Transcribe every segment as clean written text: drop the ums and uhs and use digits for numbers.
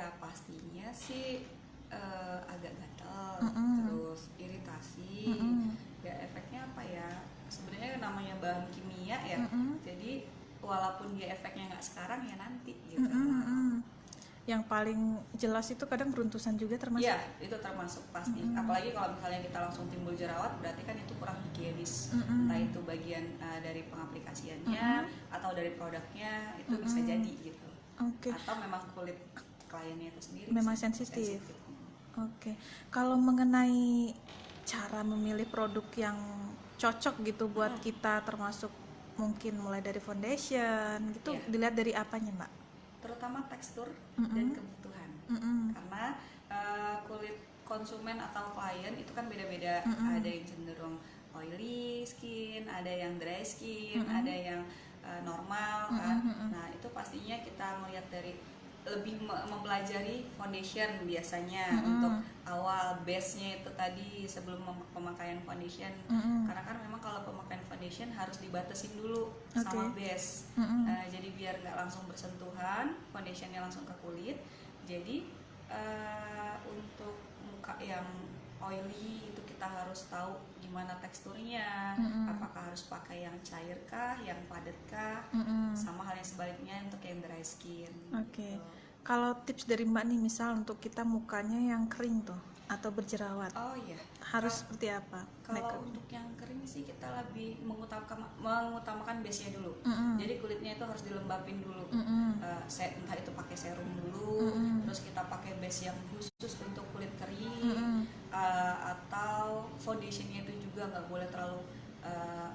Ya pastinya sih agak gatal, Mm-mm. terus iritasi. Mm-mm. Ya efeknya apa ya? Sebenarnya namanya bahan kimia ya. Mm-mm. Jadi walaupun dia efeknya nggak sekarang ya nanti gitu. Mm-mm. Mm-mm. Yang paling jelas itu kadang beruntusan juga termasuk. Iya, itu termasuk pasti. Mm-mm. Apalagi kalau misalnya kita langsung timbul jerawat, berarti kan itu kurang higienis. Entah Mm-mm. itu bagian dari pengaplikasiannya Mm-mm. atau dari produknya, itu bisa Mm-mm. jadi gitu. Oke, Atau memang kulit kliennya itu sendiri memang sih sensitif. sensitif. Oke, kalau mengenai cara memilih produk yang cocok gitu buat Mm-mm. kita, termasuk mungkin mulai dari foundation gitu, Iya, dilihat dari apanya, Mbak? terutama tekstur dan Mm-mm. kebutuhan. Mm-mm. Karena kulit konsumen atau klien itu kan beda-beda. Mm-mm. Ada yang cenderung oily skin, ada yang dry skin, Mm-mm. ada yang normal kan. Mm-mm. Mm-mm. Nah itu pastinya kita melihat dari lebih mempelajari foundation biasanya untuk Mm-mm. awal base-nya itu tadi sebelum pemakaian foundation. Mm-mm. Karena kan memang kalau pemakaian foundation harus dibatasin dulu Oke. sama base. Mm-mm. Jadi biar nggak langsung bersentuhan, foundationnya langsung ke kulit. Jadi untuk muka yang oily itu kita harus tahu gimana teksturnya, Mm-mm. apakah harus pakai yang cair kah, yang padat kah, Mm-mm. sama hal yang sebaliknya untuk yang dry skin. Oke. Gitu. Kalau tips dari Mbak nih, misal untuk kita mukanya yang kering tuh atau berjerawat, Oh iya, harus seperti apa kalau makeup? untuk yang kering sih kita lebih mengutamakan base-nya dulu. Mm-mm. Jadi kulitnya itu harus dilembapin dulu. Mm-mm. Entah itu pakai serum dulu, Mm-mm. terus kita pakai base yang khusus untuk kulit kering, Mm-mm. atau foundationnya itu juga nggak boleh terlalu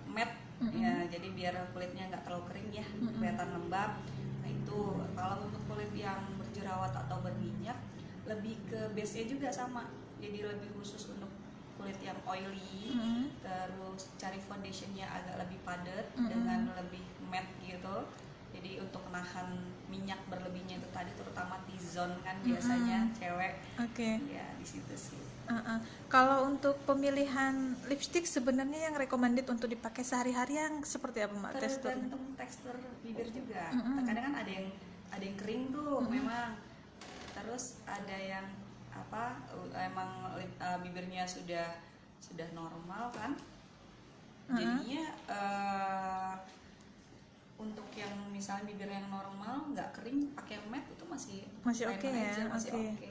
matte. Mm-mm. Ya, jadi biar kulitnya nggak terlalu kering ya, kelihatan lembab. Nah itu kalau untuk kulit yang berjerawat atau berminyak, lebih ke base-nya juga sama. Jadi lebih khusus untuk kulit yang oily, Mm-mm. terus cari foundationnya agak lebih padat Mm-mm. dengan lebih matte gitu. Jadi untuk menahan minyak berlebihnya itu tadi, terutama T-zone kan biasanya cewek. Oke. Ya di situ sih. Kalau untuk pemilihan lipstick sebenarnya yang recommended untuk dipakai sehari-hari yang seperti apa, Mbak, teksturnya? Tergantung tekstur bibir juga. Mm-mm. Kadang kan ada yang kering tuh memang. Terus ada yang apa emang bibirnya sudah normal kan. Jadinya untuk yang misalnya bibir yang normal nggak kering pakai matte itu masih Masih fine oke ya? aja, masih Oke. oke.